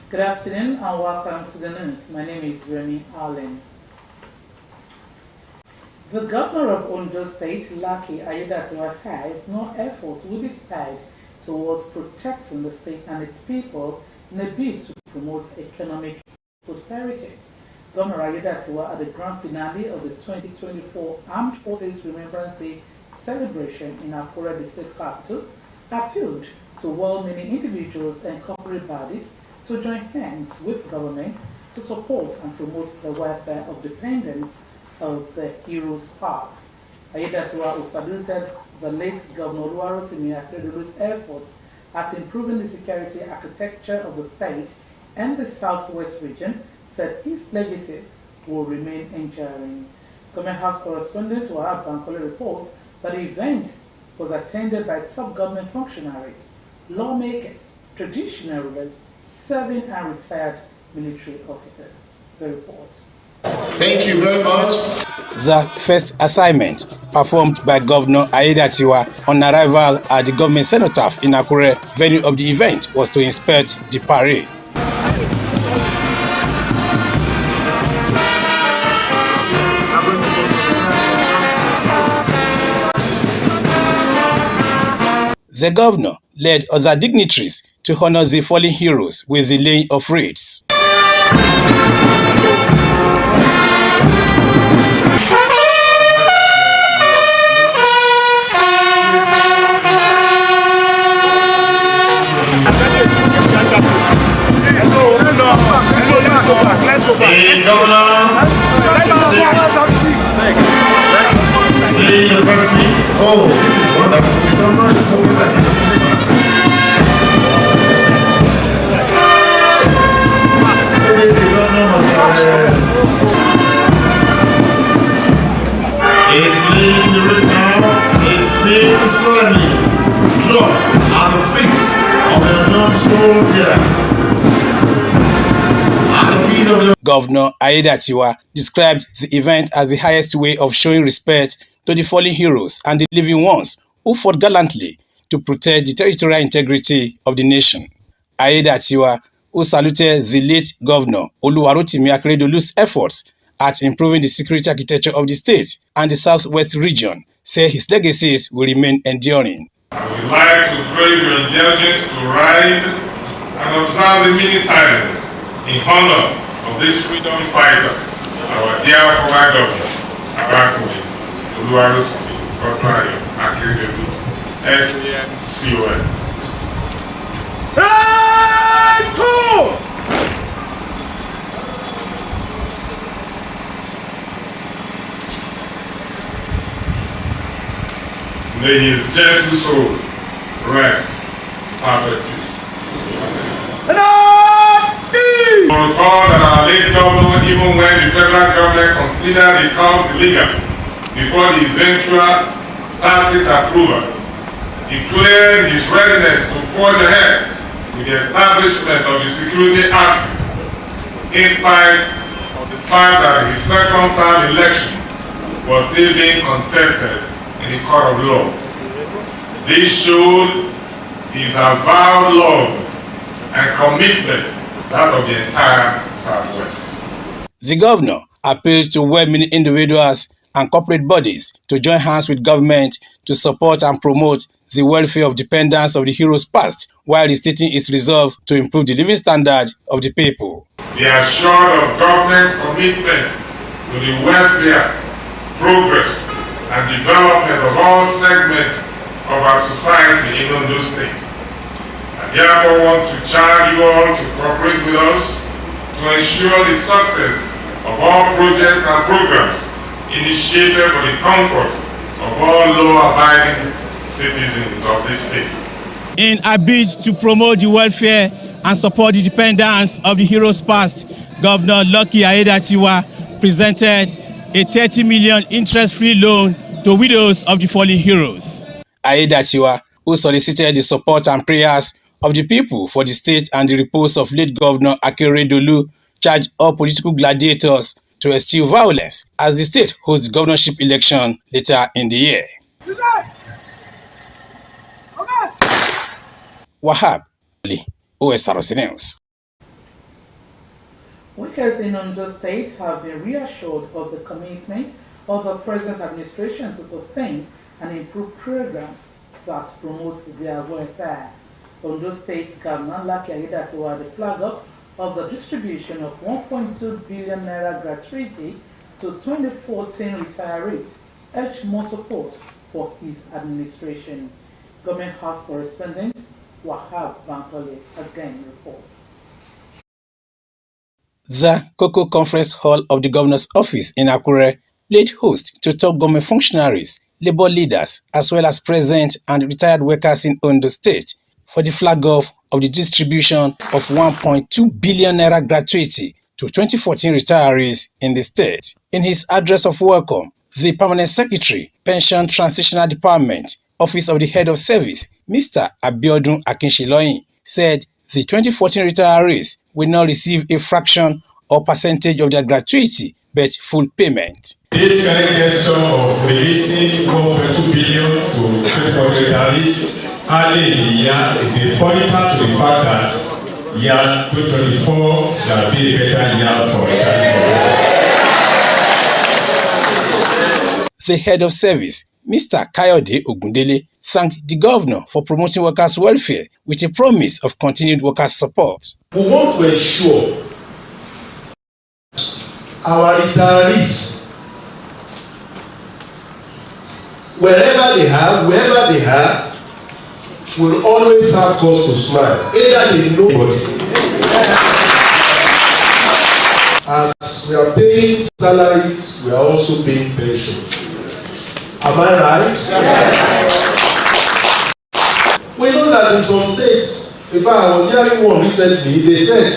Good afternoon and welcome to the news. My name is Remy Allen. The governor of Ondo State, Lucky Aiyedatiwa, says no efforts will be spared towards protecting the state and its people in a bid to promote economic prosperity. Governor Aiyedatiwa, at the grand finale of the 2024 Armed Forces Remembrance Day celebration in Akure, the state capital, appealed to well-meaning individuals and corporate bodies to join hands with government to support and promote the welfare of dependents of the heroes past. Aiyedatiwa saluted the late Governor Oluwarotimi Akeredolu's efforts at improving the security architecture of the state and the southwest region, said his legacies will remain enduring. Government House correspondent Wahab Bankole reports that the event was attended by top government functionaries, lawmakers, traditional rulers, serving and retired military officers. The report. Thank you very much. The first assignment performed by Governor Aiyedatiwa on arrival at the government cenotaph in Akure, venue of the event, was to inspect the parade. The governor led other dignitaries to honor the fallen heroes with the laying of wreaths. Oh, this is wonderful. The governor is moving like He's laying the wreath now. He's laying solemnly dropped at the feet of the non-soldier. Governor Aiyedatiwa described the event as the highest way of showing respect to the fallen heroes and the living ones who fought gallantly to protect the territorial integrity of the nation. Aiyedatiwa, who saluted the late Governor Oluwarotimi Akeredolu's efforts at improving the security architecture of the state and the southwest region, said his legacies will remain enduring. I would like to crave your indulgence to rise and observe the minute silence in honor of this freedom fighter, our dear former governor, Abakume Oluwarotimi Akeredolu, SCON. May his gentle soul rest in perfect peace. We recall that our late governor, even when the federal government considered the comes illegal before the eventual tacit approval, declared his readiness to forge ahead with the establishment of the security outfit, in spite of the fact that his second term election was still being contested in the court of law. This showed his avowed love and commitment, that of the entire Southwest. The governor appealed to well-meaning individuals and corporate bodies to join hands with government to support and promote the welfare of dependents of the heroes past, while restating its resolve to improve the living standard of the people. They are assured of government's commitment to the welfare, progress, and development of all segments of our society in Ondo State. I therefore want to charge you all to cooperate with us to ensure the success of all projects and programs initiated for the comfort of all law-abiding citizens of this state. In a bid to promote the welfare and support the dependents of the heroes past, Governor Lucky Aiyedatiwa presented a 30 million interest-free loan to widows of the fallen heroes. Aiyedatiwa, who solicited the support and prayers of the people for the state and the repose of late Governor Akeredolu, charged all political gladiators to eschew violence as the state hosts the governorship election later in the year. Wahab, Osrc News. Workers in Ondo State have been reassured of the commitment of the present administration to sustain and improve programs that promote their welfare. Ondo State Governor Lucky Aiyedatiwa, the flag up of the distribution of 1.2 billion naira gratuity to 2014 retirees, urged more support for his administration. Government House correspondent Wahab Bankole again reports. The Cocoa Conference Hall of the Governor's Office in Akure played host to top government functionaries, labor leaders, as well as present and retired workers in Ondo State for the flag-off of the distribution of 1.2 billion naira gratuity to 2014 retirees in the state. In his address of welcome, the Permanent Secretary, Pension Transitional Department, Office of the Head of Service, Mr. Abiodun Akinshiloyin, said the 2014 retirees will not receive a fraction or percentage of their gratuity, but full payment. This current gesture of releasing 1.2 billion to 2014 retirees early in the year is a pointer to the fact that year 2024 shall be a better year for retirees. The Head of Service, Mr. Kayode Ogundele, thanked the governor for promoting workers' welfare with a promise of continued workers' support. We want to ensure our retirees, wherever they are, will always have cause to smile. Either they know nobody. As we are paying salaries, we are also paying pensions. Am I right? Yes. We know that in some states, in fact, I was hearing one recently, they said,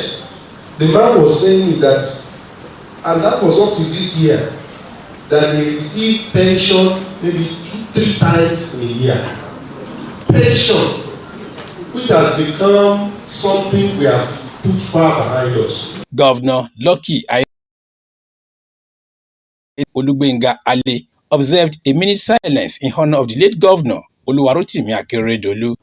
the man was saying that, and that was up to this year, that they receive pension maybe 2-3 times in a year. Pension, which has become something we have put far behind us. Governor Lucky Aiyedatiwa observed a minute silence in honor of the late governor Oluwarotimi Akeredolu.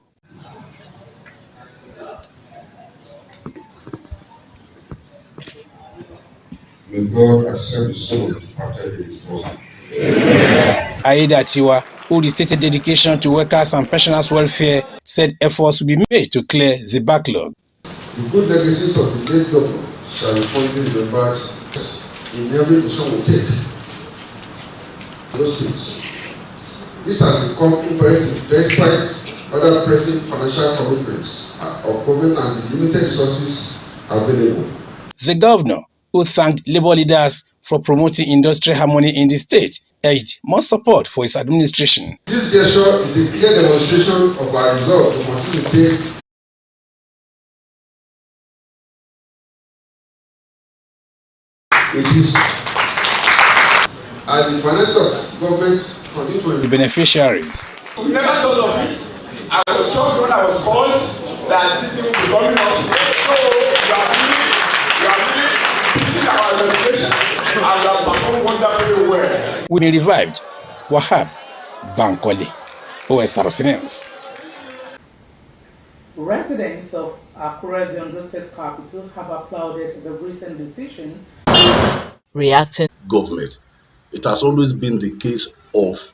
May God accept the soul departed in his bosom. Aiyedatiwa, who restated dedication to workers and pensioners' welfare, said efforts will be made to clear the backlog. The good legacies of the late governor shall be fondly remembered in every decision we take. Those states. This has become imperative despite other pressing financial commitments of government and the limited resources available. The governor, who thanked labor leaders for promoting industrial harmony in the state, urged more support for his administration. This gesture is a clear demonstration of our resolve to continue to take it is as the finance of government continue to the beneficiaries. We never thought of it. I was shocked when I was called that this thing will be coming up. So we are really putting our reputation and we have performed wonderfully well. We revived Wahab Bankole, Osrc News. Residents of Akure, the Ondo State capital, have applauded the recent decision. Reacting government, it has always been the case of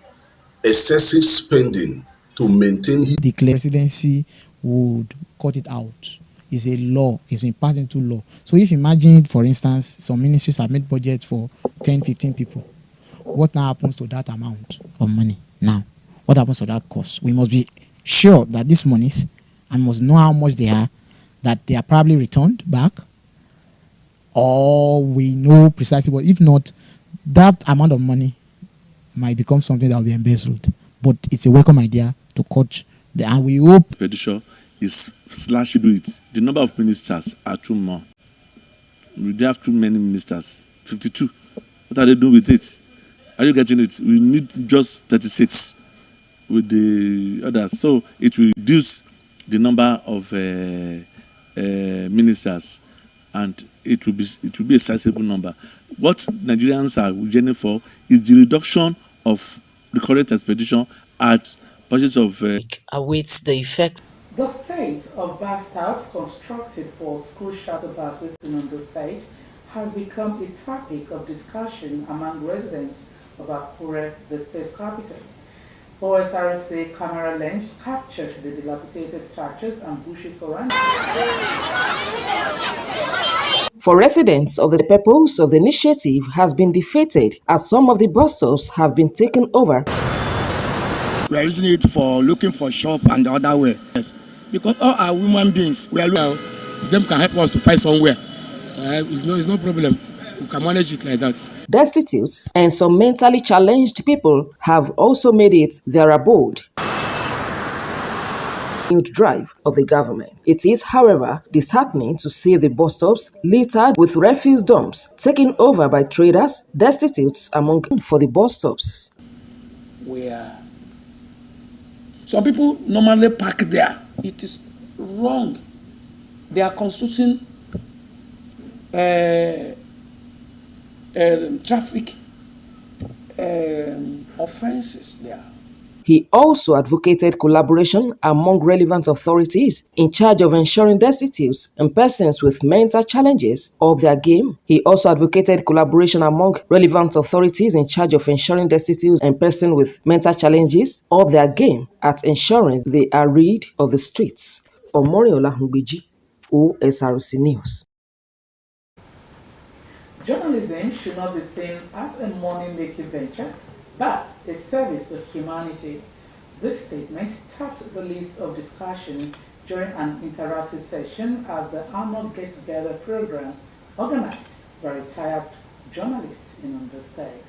excessive spending to maintain. The presidency would cut it out. It's a law. It's been passed into law. So if you imagine, for instance, some ministries have made budgets for 10, 15 people. What now happens to that amount of money? Now, what happens to that cost? We must be sure that these monies, and must know how much they are, that they are probably returned back, or we know precisely. But if not, that amount of money might become something that will be embezzled. But it's a welcome idea to cut the, and we hope. Expenditure is slash do it. The number of ministers are too more. We have too many ministers. 52. What are they doing with it? Are you getting it? We need just 36 with the others. So it will reduce the number of ministers, and it will be a sizable number. What Nigerians are yearning for is the reduction of the current expenditure at budgets of awaits the effect. The state of bus stops constructed for school shuttle buses in the state has become a topic of discussion among residents of Akure, the state capital. Osrc camera lens captured the dilapidated structures and bushes surrounding. For residents of the purpose of the initiative has been defeated as some of the bus stops have been taken over. We are using it for looking for shop and the other way. Yes. Because all our human beings, we are them can help us to find somewhere. It's no problem. We can manage it like that. Destitutes and some mentally challenged people have also made it their abode. Drive of the government. It is, however, disheartening to see the bus stops littered with refuse dumps taken over by traders, destitutes among for the bus stops. Where some people normally park there. It is wrong. They are constituting traffic offenses there. He also advocated collaboration among relevant authorities in charge of ensuring destitutes and persons with mental challenges of their game. He also advocated collaboration among relevant authorities in charge of ensuring destitutes and persons with mental challenges of their game at ensuring they are rid of the streets. Omoriola Hungbeji, Osrc News. Journalism should not be seen as a money-making venture, but a service to humanity. This statement topped the list of discussion during an interactive session at the annual get-together program organized by retired journalists in Ondo State.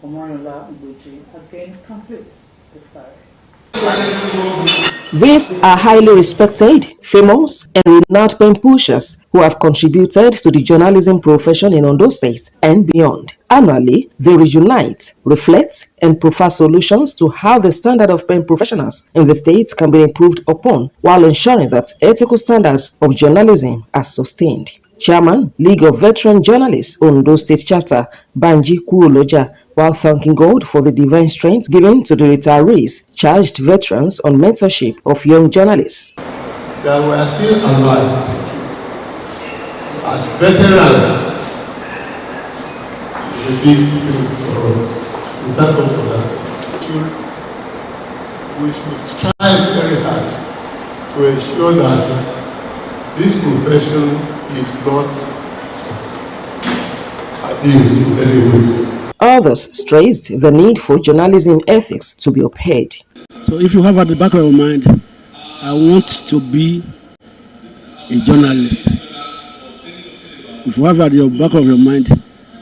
Omoriola Hungbeji again completes the story. These are highly respected, famous, and renowned pen pushers who have contributed to the journalism profession in Ondo State and beyond. Annually, they reunite, reflect, and provide solutions to how the standard of pen professionals in the state can be improved upon, while ensuring that ethical standards of journalism are sustained. Chairman, League of Veteran Journalists, Ondo State Chapter, Banji Kuoloja, while thanking God for the divine strength given to the retirees, charged veterans on mentorship of young journalists. That we are still alive as veterans is a big thing for us. We thank God for that. We should strive very hard to ensure that this profession is not abused in any way. Others stressed the need for journalism ethics to be upheld. So if you have at the back of your mind, I want to be a journalist. If you have at the back of your mind,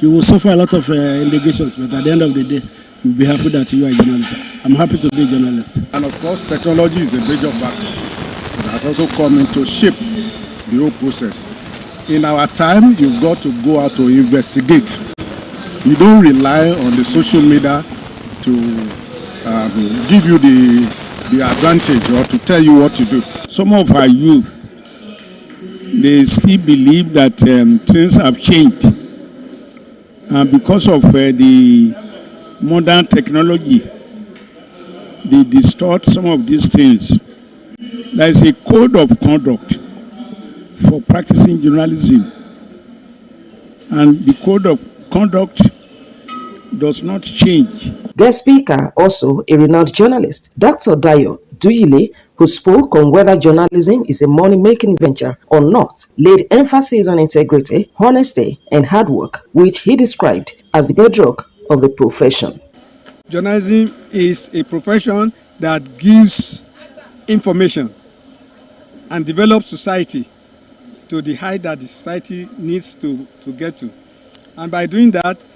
you will suffer a lot of indications, but at the end of the day, you'll be happy that you are a journalist. I'm happy to be a journalist. And of course, technology is a major factor that has also come in to shape the whole process. In our time, you've got to go out to investigate. You don't rely on the social media to give you the advantage or to tell you what to do. Some of our youth, they still believe that things have changed. And because of the modern technology, they distort some of these things. There is a code of conduct for practicing journalism. And the code of conduct does not change. Guest speaker, also a renowned journalist, Dr. Dayo Duyile, who spoke on whether journalism is a money-making venture or not, laid emphasis on integrity, honesty, and hard work, which he described as the bedrock of the profession. Journalism is a profession that gives information and develops society to the height that the society needs to get to. And by doing that,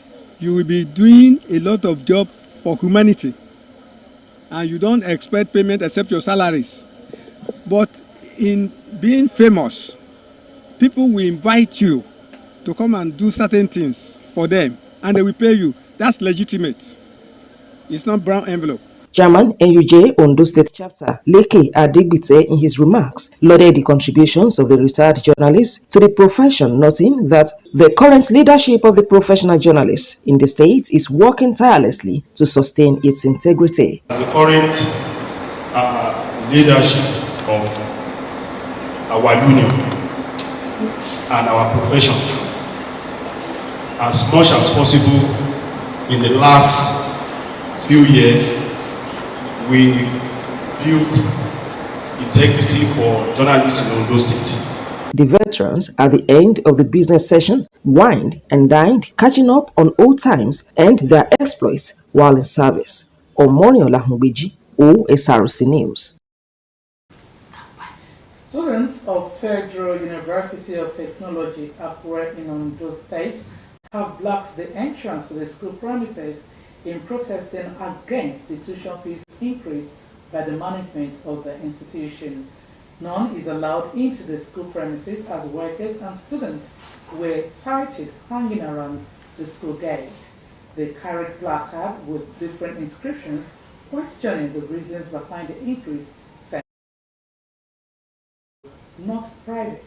you will be doing a lot of job for humanity. And you don't expect payment except your salaries. But in being famous, people will invite you to come and do certain things for them. And they will pay you. That's legitimate. It's not brown envelope. Chairman NUJ Ondo State Chapter, Leke Adigbite, in his remarks, lauded the contributions of the retired journalists to the profession, noting that the current leadership of the professional journalists in the state is working tirelessly to sustain its integrity. As the current leadership of our union and our profession, as much as possible in the last few years. We built integrity for journalists in Ondo State. The veterans, at the end of the business session, wined and dined, catching up on old times and their exploits while in service. Omoniola Hungbeji, Osrc News. Students of Federal University of Technology, Akure in Ondo State, have blocked the entrance to the school premises in protesting against the tuition fees increase by the management of the institution. None is allowed into the school premises as workers and students were sighted hanging around the school gate. They carried placards with different inscriptions questioning the reasons behind the increase, saying not private.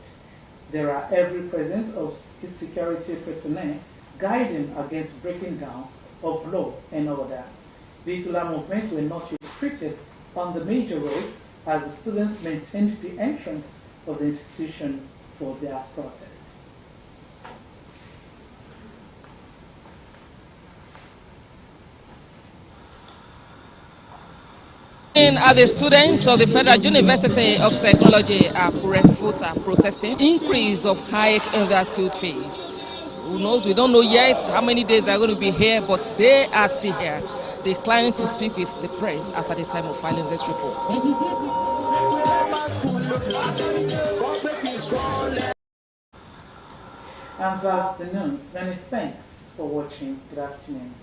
There are every presence of security personnel guiding against breaking down of law and order. Vehicular movements were not restricted on the major road as the students maintained the entrance of the institution for their protest. Are the students of the Federal University of Technology are protesting increase of hike in their school fees. Who knows? We don't know yet how many days they're going to be here, but they are still here, declining to speak with the press as at the time of filing this report. And that's the news. Many thanks for watching. Good afternoon.